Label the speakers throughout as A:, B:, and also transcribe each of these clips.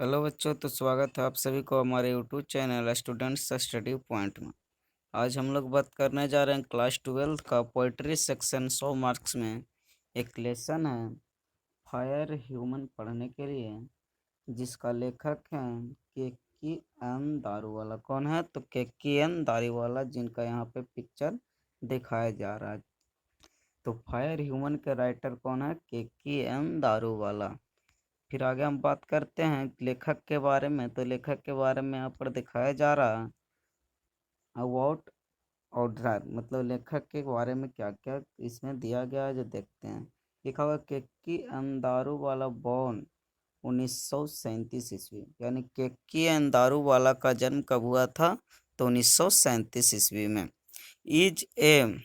A: Hello बच्चों, तो स्वागत है आप सभी को हमारे YouTube channel students study point में। आज हम लोग बात करने जा रहे हैं क्लास 12 का पोइट्री सेक्शन 100 मार्क्स में एक लेसन है फायर ह्यूमन पढ़ने के लिए, जिसका लेखक है केकी एन दारूवाला। कौन है? तो केकी एन दारूवाला, जिनका यहाँ पे पिक्चर दिखाया जा रहा है। तो फायर ह्यूमन के राइटर कौन है? केकी एन दारूवाला। फिर आगे हम बात करते हैं लेखक के बारे में। तो लेखक के बारे में यहाँ पर दिखाया जा रहा है अबाउट ऑर्डर, मतलब लेखक के बारे में क्या क्या इसमें दिया गया है जो देखते हैं। लिखा हुआ केक्की अंदारू वाला बॉर्न 1937 ईस्वी, यानी केक्की अंदारू वाला का जन्म कब हुआ था? तो 1937 ईस्वी में। Is a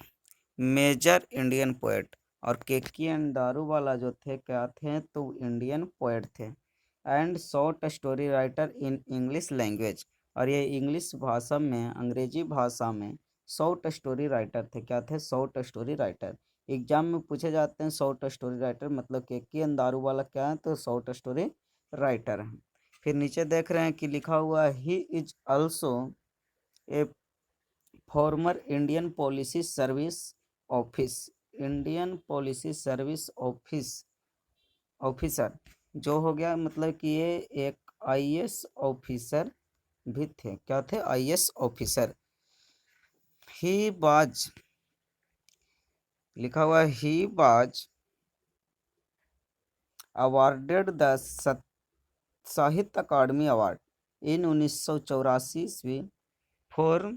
A: major Indian poet, और केकी एंड दारूवाला जो थे क्या थे? तो इंडियन पोएट थे। And short story writer in English language, और ये इंग्लिश भाषा में, अंग्रेजी भाषा में शॉर्ट स्टोरी राइटर थे। क्या थे? Short story writer. एग्जाम में पूछे जाते हैं शॉर्ट स्टोरी राइटर, मतलब केकी एंड दारूवाला क्या है? तो शॉर्ट स्टोरी राइटर हैं। फिर नीचे देख रहे हैं कि लिखा हुआ he is also a former Indian policy service office, Indian policy service office officer जो हो गया, मतलब कि ये एक आईएएस ऑफिसर भी थे। क्या थे? IAS officer. ही बाज, लिखा हुआ ही बाज अवार्डेड द साहित्य अकादमी अवार्ड इन 1984 ईस्वी फॉर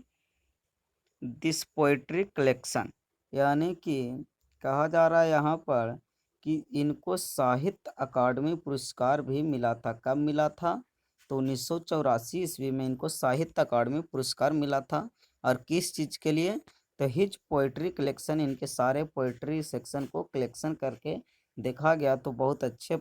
A: दिस पोएट्री कलेक्शन, यानी कि कहा जा रहा है यहाँ पर कि इनको साहित्य अकादमी पुरस्कार भी मिला था। कब मिला था? तो 1984 ईस्वी में इनको साहित्य अकादमी पुरस्कार मिला था। और किस चीज़ के लिए? तो हिज पोइट्री कलेक्शन, इनके सारे पोइट्री सेक्शन को कलेक्शन करके देखा गया तो बहुत अच्छे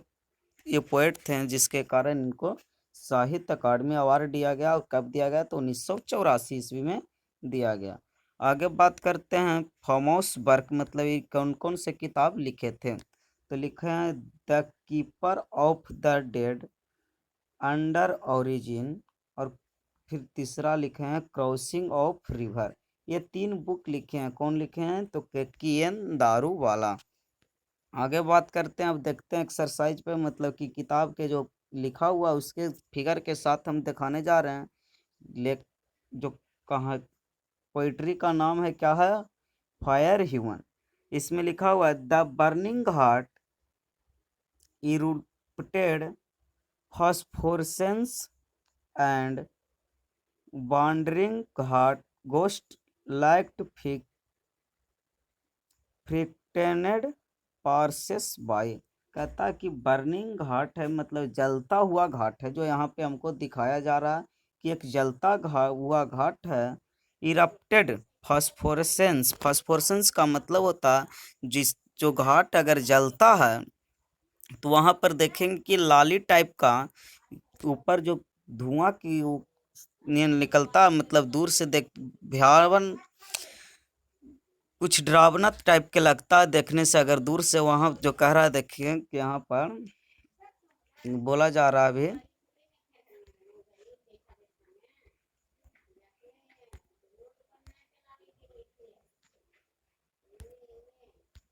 A: ये पोएट थे, जिसके कारण इनको साहित्य अकादमी अवार्ड दिया गया। और कब दिया गया? तो 1984 ईस्वी में दिया गया। आगे बात करते हैं फॉमोस वर्क, मतलब ये कौन कौन से किताब लिखे थे। तो लिखे हैं the keeper of the dead, under origin, और फिर तीसरा लिखे हैं क्रॉसिंग ऑफ रिवर। ये 3 बुक लिखे हैं। कौन लिखे हैं? तो केकी एन दारूवाला। आगे बात करते हैं, अब देखते हैं एक्सरसाइज पे, मतलब कि किताब के जो लिखा हुआ उसके फिगर के साथ हम दिखाने जा रहे हैं। ले जो कहाँ पोइट्री का नाम है क्या है? Fire human. इसमें लिखा हुआ है the burning heart erupted phosphorescence and wandering heart ghost liked frightened Parsis by. कहता है कि बर्निंग घाट है, मतलब जलता हुआ घाट है, जो यहाँ पे हमको दिखाया जा रहा है कि एक जलता हुआ घाट है। इरप्टेड फास्फोरेसेंस, फास्फोरेसेंस का मतलब होता है जिस जो घाट अगर जलता है तो वहाँ पर देखेंगे कि लाली टाइप का ऊपर जो धुआं की निकलता, मतलब दूर से देख भयावन कुछ डरावना टाइप के लगता है देखने से। अगर दूर से वहाँ जो कह रहा है, देखिए कि यहाँ पर बोला जा रहा है अभी,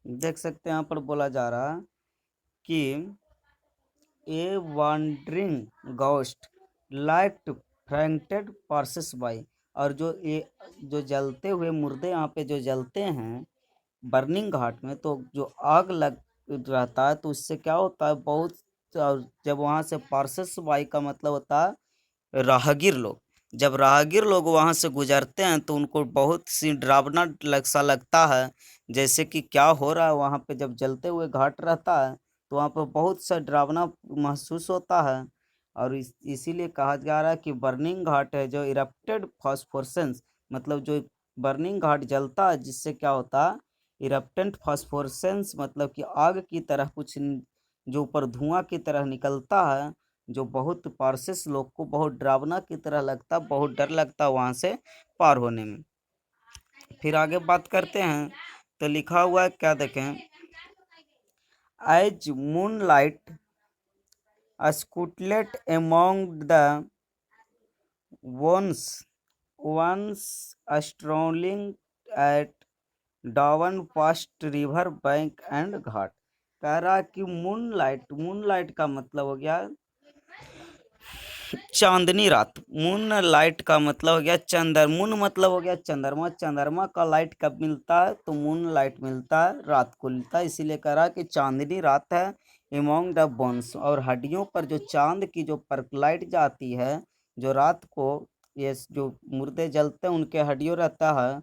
A: देख सकते हैं यहाँ पर बोला जा रहा है कि a wandering ghost light frightened Parsis by. और जो ये जो जलते हुए मुर्दे यहाँ पे जो जलते हैं बर्निंग घाट में, तो जो आग लग रहता है तो उससे क्या होता है बहुत, और जब वहाँ से पार्सेस बाई का मतलब होता है राहगीर लोग, जब राहगीर लोग वहाँ से गुजरते हैं तो उनको बहुत सी डरावना सा लगता है, जैसे कि क्या हो रहा है वहाँ पे। जब जलते हुए घाट रहता है तो वहाँ पर बहुत सा डरावना महसूस होता है। और इसीलिए कहा जा रहा है कि बर्निंग घाट है जो इरप्टेड फॉस्फोरेसेंस, मतलब जो बर्निंग घाट जलता है जिससे क्या होता है इरप्टेंट फॉस्फोरेसेंस, मतलब कि आग की तरह कुछ जो ऊपर धुआं की तरह निकलता है, जो बहुत पार्सेस लोग को बहुत डरावना की तरह लगता, बहुत डर लगता वहां से पार होने में। फिर आगे बात करते हैं, तो लिखा हुआ है क्या देखें, as moon light Scuttlet among the once strolling at dawn past river bank and ghat. कह रहा कि मून लाइट का मतलब हो गया चांदनी रात। मून लाइट का मतलब हो गया मून मतलब हो गया चंद्रमा। चंद्रमा का लाइट कब मिलता है? तो मून लाइट मिलता है रात को मिलता है, इसीलिए कह रहा कि चांदनी रात है एमोंग द बोन्स। और हड्डियों पर जो चांद की जो परलाइट जाती है, जो रात को ये जो मुर्दे जलते हैं उनके हड्डियों रहता है,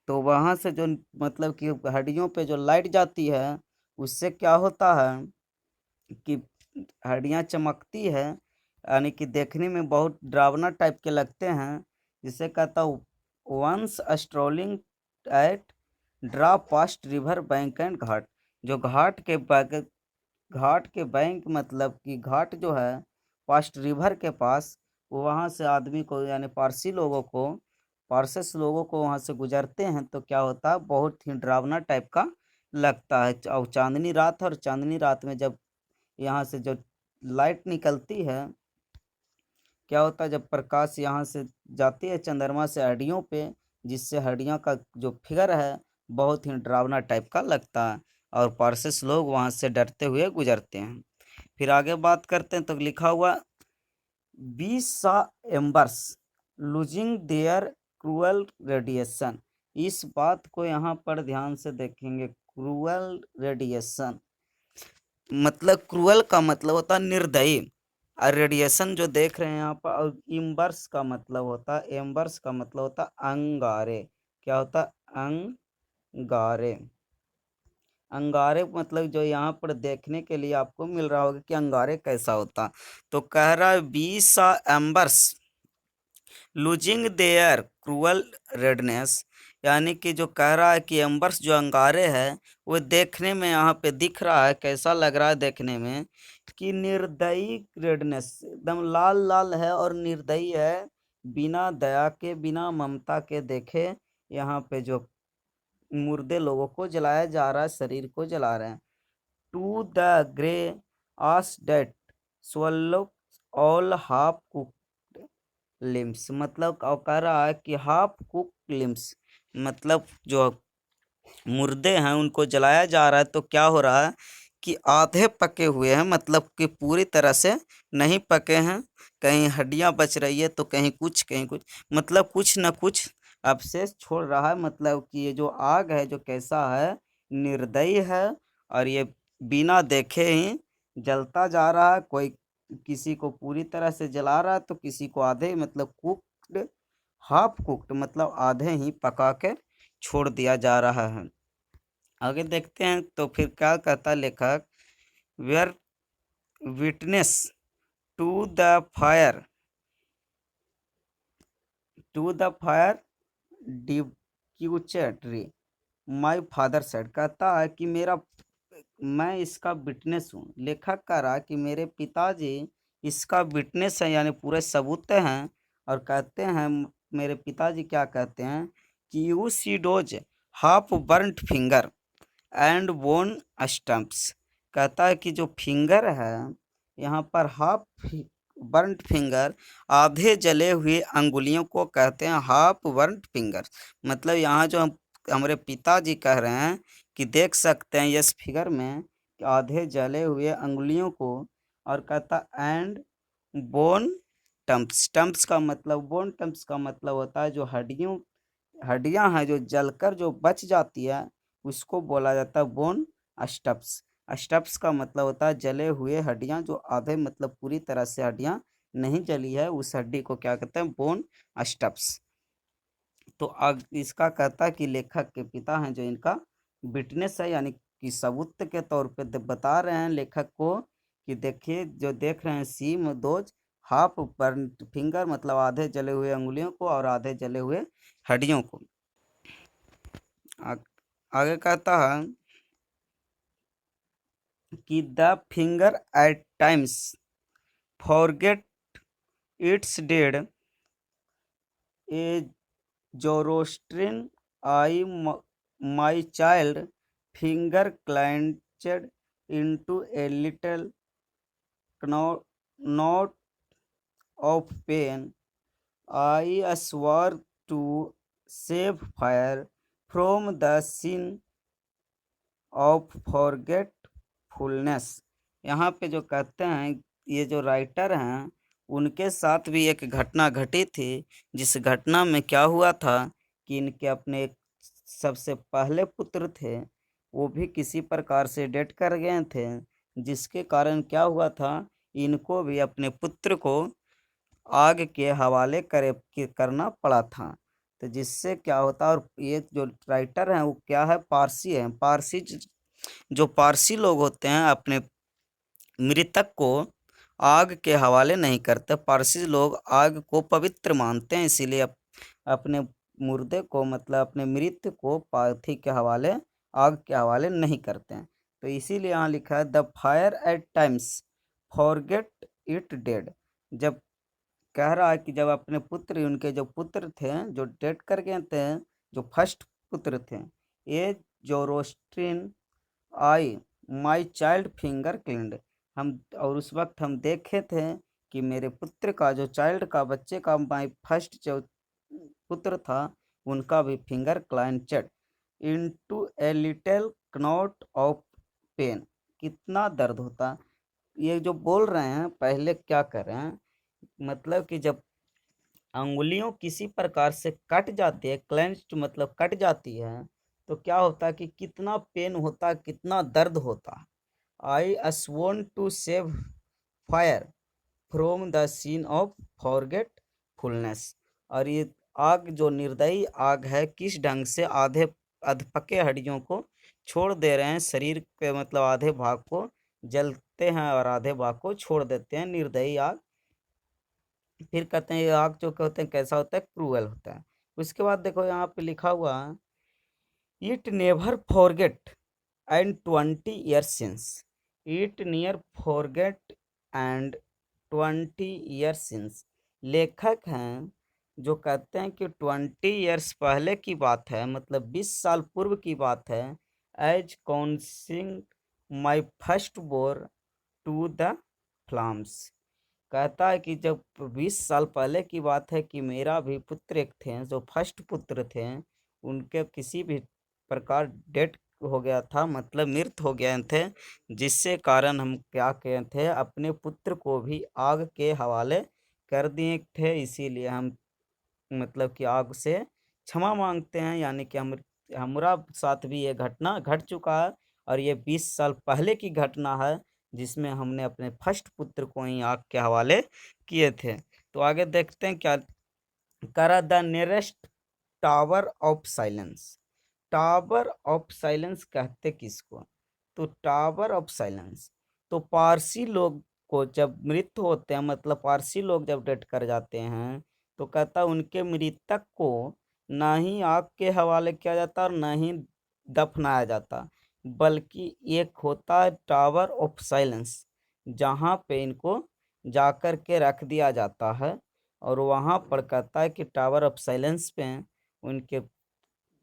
A: तो वहां से जो मतलब कि हड्डियों पे जो लाइट जाती है उससे क्या होता है कि हड्डियां चमकती है, यानी कि देखने में बहुत डरावना टाइप के लगते हैं। जिसे कहता हूँ once strolling at dawn past river bank and ghat. जो घाट के बैंक मतलब कि घाट जो है पास्ट रिवर के पास, वो वहाँ से आदमी को यानी पारसेस लोगों को वहाँ से गुजरते हैं तो क्या होता है, बहुत ही डरावना टाइप का लगता है। और चांदनी रात है, और चांदनी रात में जब यहाँ से जो लाइट निकलती है, क्या होता है जब प्रकाश यहाँ से जाती है चंद्रमा से हड्डियों पे, जिससे हड्डियों का जो फिगर है बहुत ही डरावना टाइप का लगता है, और पारसेस लोग वहाँ से डरते हुए गुजरते हैं। फिर आगे बात करते हैं तो लिखा हुआ 20 एम्बर्स लूजिंग देयर क्रूअल रेडिएशन। इस बात को यहाँ पर ध्यान से देखेंगे। क्रूअल रेडिएशन मतलब क्रूअल का मतलब होता है निर्दयी, और रेडिएशन जो देख रहे हैं यहाँ पर, और इम्बर्स का मतलब होता है, एम्बर्स का मतलब होता है अंगारे। क्या होता है? अंगारे। अंगारे मतलब जो यहाँ पर देखने के लिए आपको मिल रहा होगा कि अंगारे कैसा होता। तो कह रहा है 20 एम्बर्स लूजिंग देयर क्रूअल रेडनेस, यानी कि जो कह रहा है कि एम्बर्स जो अंगारे हैं वो देखने में यहाँ पे दिख रहा है, कैसा लग रहा है देखने में कि निर्दयी रेडनेस, एकदम लाल लाल है और निर्दयी है, बिना दया के बिना ममता के देखे यहाँ पे जो मुर्दे लोगों को जलाया जा रहा है, शरीर को जला रहे हैं। To the grey ash that swallow all half cooked limbs, मतलब कह रहा है कि हाफ कुक लिम्स मतलब जो मुर्दे हैं उनको जलाया जा रहा है, तो क्या हो रहा है कि आधे पके हुए हैं, मतलब कि पूरी तरह से नहीं पके हैं। कहीं हड्डियां बच रही है तो कहीं कुछ, मतलब कुछ न कुछ अवशेष छोड़ रहा है। मतलब कि ये जो आग है जो कैसा है, निर्दयी है, और ये बिना देखे ही जलता जा रहा है। कोई किसी को पूरी तरह से जला रहा है तो किसी को आधे, मतलब कुक्ड, हाफ कुक्ड मतलब आधे ही पका के छोड़ दिया जा रहा है। आगे देखते हैं तो फिर क्या कहता है लेखक, where witness to the fire डिक्यूचरी माई फादर सेड। कहता है कि मैं इसका विटनेस हूँ। लेखक कह रहा है कि मेरे पिताजी इसका विटनेस है, यानी पूरे सबूत हैं। और कहते हैं मेरे पिताजी क्या कहते हैं कि you see those half burnt finger and bone stumps. कहता है कि जो फिंगर है यहाँ पर हाफ बर्न्ट फिंगर, आधे जले हुए अंगुलियों को कहते हैं हाफ बर्न्ट फिंगर। मतलब यहाँ जो हमारे पिताजी कह रहे हैं कि देख सकते हैं इस फिगर में कि आधे जले हुए अंगुलियों को। और कहता एंड बोन टम्प्स। टम्प्स का मतलब, बोन टम्प्स का मतलब होता है जो हड्डियां हैं जो जलकर जो बच जाती है, उसको बोला जाता है बोन स्टप्स। स्टप्स का मतलब होता है जले हुए हड्डियां, जो आधे मतलब पूरी तरह से हड्डियां नहीं जली है, उस हड्डी को क्या कहते हैं, बोन स्टप्स। तो इसका कहता है कि लेखक के पिता हैं जो इनका विटनेस है, यानी कि सबूत के तौर पे बता रहे हैं लेखक को कि देखिए जो देख रहे हैं सी में दोज हाफ बर्न फिंगर मतलब आधे जले हुए अंगुलियों को और आधे जले हुए हड्डियों को। आ, आगे कहता है कि the finger at times forget its dead a Zoroastrian I my child finger clenched into a little knot of pain. I swore to save fire from the sin of forgetfulness। यहाँ पे जो कहते हैं, ये जो राइटर हैं उनके साथ भी एक घटना घटी थी, जिस घटना में क्या हुआ था कि इनके अपने एक सबसे पहले पुत्र थे, वो भी किसी प्रकार से डेथ कर गए थे, जिसके कारण क्या हुआ था, इनको भी अपने पुत्र को आग के हवाले करना पड़ा था। तो जिससे क्या होता, और ये जो राइटर हैं वो क्या है, पारसी है। जो पारसी लोग होते हैं अपने मृतक को आग के हवाले नहीं करते। पारसी लोग आग को पवित्र मानते हैं, इसीलिए अपने मुर्दे को, मतलब अपने मृत को पार्थी के हवाले, आग के हवाले नहीं करते हैं। तो इसीलिए यहाँ लिखा है the fire eight times forget it dead. जब कह रहा है कि जब अपने पुत्र, उनके जो पुत्र थे जो डेड कर गए थे, जो फर्स्ट पुत्र थे, ये जोरोस्ट्रिन आई माई चाइल्ड फिंगर क्लिंड। हम, और उस वक्त हम देखे थे कि मेरे पुत्र का, जो चाइल्ड का, बच्चे का, माई फर्स्ट जो पुत्र था, उनका भी finger clenched into a little knot of pain. कितना दर्द होता। ये जो बोल रहे हैं, पहले क्या कर रहे हैं, मतलब कि जब अंगुलियों किसी प्रकार से कट जाती है, क्लेंच्ड मतलब कट जाती है, तो क्या होता है कि कितना पेन होता, कितना दर्द होता। I sworn to save fire from the scene of forgetfulness. और ये आग, जो निर्दयी आग है, किस ढंग से आधे अधपके हड्डियों को छोड़ दे रहे हैं, शरीर के मतलब आधे भाग को जलते हैं और आधे भाग को छोड़ देते हैं, निर्दयी आग। फिर कहते हैं ये आग जो कहते हैं कैसा होता है, क्रूअल होता है। उसके बाद देखो यहाँ पे लिखा हुआ, it never forget and 20 years since। It near forget and 20 years since। लेखक हैं जो कहते हैं कि 20 years पहले की बात है, मतलब 20 साल पूर्व की बात है। As consigning my first born to the flames. कहता है कि जब 20 साल पहले की बात है कि मेरा भी पुत्र एक थे, जो फर्स्ट पुत्र थे, उनके किसी भी प्रकार डेथ हो गया था, मतलब मृत हो गए थे, जिससे कारण हम क्या किए थे, अपने पुत्र को भी आग के हवाले कर दिए थे। इसीलिए हम मतलब कि आग से क्षमा मांगते हैं, यानी कि हमारा साथ भी ये घटना घट चुका है, और ये 20 साल पहले की घटना है, जिसमें हमने अपने फर्स्ट पुत्र को ही आग के हवाले किए थे। तो आगे देखते हैं क्या करा। The nearest tower of silence. Tower of silence कहते किसको, तो टावर ऑफ साइलेंस तो पारसी लोग को जब मृत होते हैं, मतलब पारसी लोग जब डेथ कर जाते हैं, तो कहता उनके मृतक को ना ही आग के हवाले किया जाता और ना ही दफनाया जाता, बल्कि एक होता है टावर ऑफ साइलेंस, जहाँ पे इनको जाकर के रख दिया जाता है। और वहाँ पर कहता है कि टावर ऑफ साइलेंस पे उनके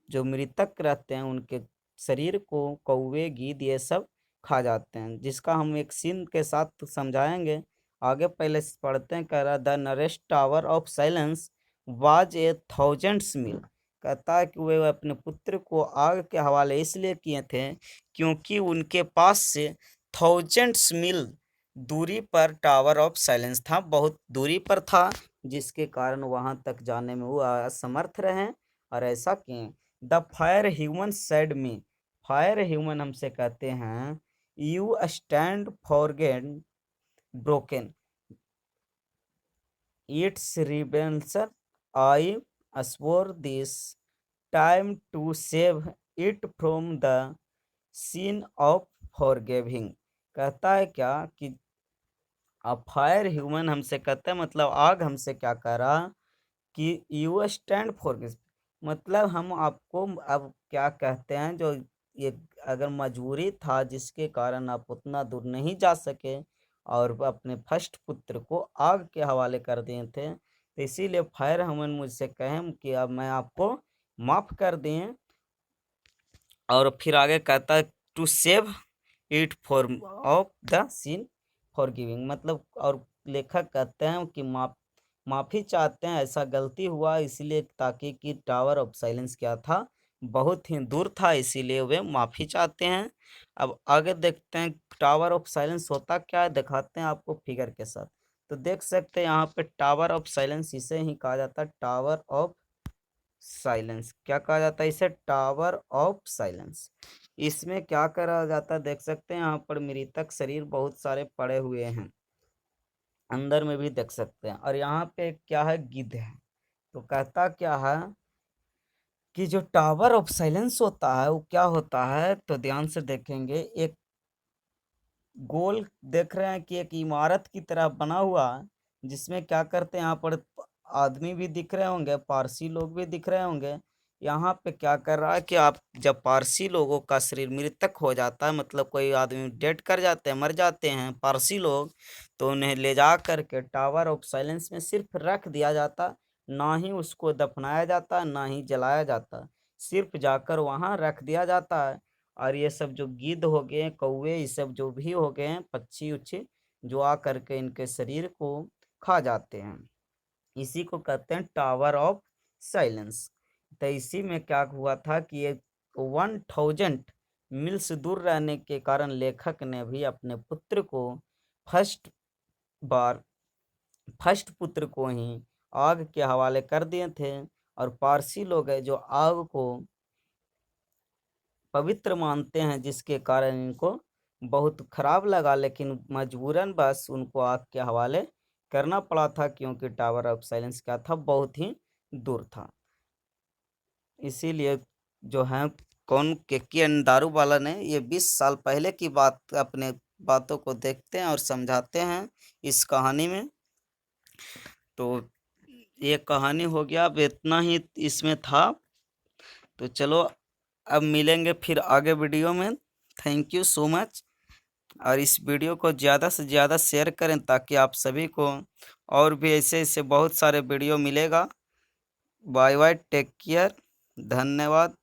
A: जो मृतक रहते हैं, उनके शरीर को कौवे, गीद ये सब खा जाते हैं, जिसका हम एक सीन के साथ समझाएंगे आगे। पहले पढ़ते हैं, कह रहा the nearest tower of silence was a thousands mile. कहता है कि वे अपने पुत्र को आग के हवाले इसलिए किए थे क्योंकि उनके पास से थाउजेंड्स मील दूरी पर टावर ऑफ साइलेंस था, बहुत दूरी पर था, जिसके कारण वहां तक जाने में वो असमर्थ रहे और ऐसा किए। The fire human said me. Fire human हमसे कहते हैं, you stand forget broken its remembrance. I swore this time to save it from the sin of forgiving। कहता है क्या कि अब फायर ह्यूमन हमसे कहता है, मतलब आग हमसे क्या कह रहा कि यू स्टैंड फॉर दिस, मतलब हम आपको अब क्या कहते हैं, जो ये अगर मजबूरी था जिसके कारण आप उतना दूर नहीं जा सके और अपने फर्स्ट पुत्र को आग के हवाले कर दिए थे, तो इसीलिए फायर ह्यूमन मुझसे कहें कि अब मैं आपको माफ़ कर दें। और फिर आगे कहता है to save it for of the scene for giving, मतलब और लेखक कहते हैं कि माफ़ी चाहते हैं, ऐसा गलती हुआ इसलिए ताकि कि टावर ऑफ साइलेंस क्या था, बहुत ही दूर था, इसीलिए वे माफ़ी चाहते हैं। अब आगे देखते हैं टावर ऑफ साइलेंस होता क्या है, दिखाते हैं आपको फिगर के साथ। तो देख सकते हैं यहाँ पे टावर ऑफ साइलेंस इसे ही कहा जाता है टावर ऑफ साइलेंस। क्या कहा जाता है इसे? Tower of silence. इसमें क्या करा जाता है, देख सकते हैं यहाँ पर मृतक शरीर बहुत सारे पड़े हुए हैं, अंदर में भी देख सकते हैं। और यहाँ पे क्या है, गिद्ध है। तो कहता क्या है कि जो टावर ऑफ साइलेंस होता है वो क्या होता है, तो ध्यान से देखेंगे, एक गोल देख रहे हैं कि एक इमारत की तरह बना हुआ है, जिसमें क्या करते हैं, यहाँ पर आदमी भी दिख रहे होंगे, पारसी लोग भी दिख रहे होंगे। यहाँ पे क्या कर रहा है कि आप जब पारसी लोगों का शरीर मृतक हो जाता है, मतलब कोई आदमी डेड कर जाते हैं, मर जाते हैं पारसी लोग, तो उन्हें ले जा करके टावर ऑफ साइलेंस में सिर्फ रख दिया जाता, ना ही उसको दफनाया जाता, ना ही जलाया जाता, सिर्फ जाकर वहाँ रख दिया जाता है। और ये सब जो गिद्ध हो गए, कौवे, ये सब जो भी हो गए हैं, पक्षी उच्छी, जो आ करके इनके शरीर को खा जाते हैं, इसी को कहते हैं टावर ऑफ साइलेंस। तो इसी में क्या हुआ था कि ये 1000 मील्स दूर रहने के कारण लेखक ने भी अपने पुत्र को फर्स्ट बार फर्स्ट पुत्र को ही आग के हवाले कर दिए थे। और पारसी लोग हैं जो आग को पवित्र मानते हैं, जिसके कारण इनको बहुत खराब लगा, लेकिन मजबूरन बस उनको आग के हवाले करना पड़ा था, क्योंकि टावर ऑफ साइलेंस क्या था, बहुत ही दूर था। इसीलिए जो है कौन के एन दारू वाला ने ये 20 साल पहले की बात, अपने बातों को देखते हैं और समझाते हैं इस कहानी में। तो ये कहानी हो गया, अब इतना ही इसमें था। तो चलो अब मिलेंगे फिर आगे वीडियो में। Thank you so much. और इस वीडियो को ज़्यादा से ज़्यादा शेयर करें, ताकि आप सभी को और भी ऐसे ऐसे बहुत सारे वीडियो मिलेगा। बाय बाय, टेक केयर, धन्यवाद।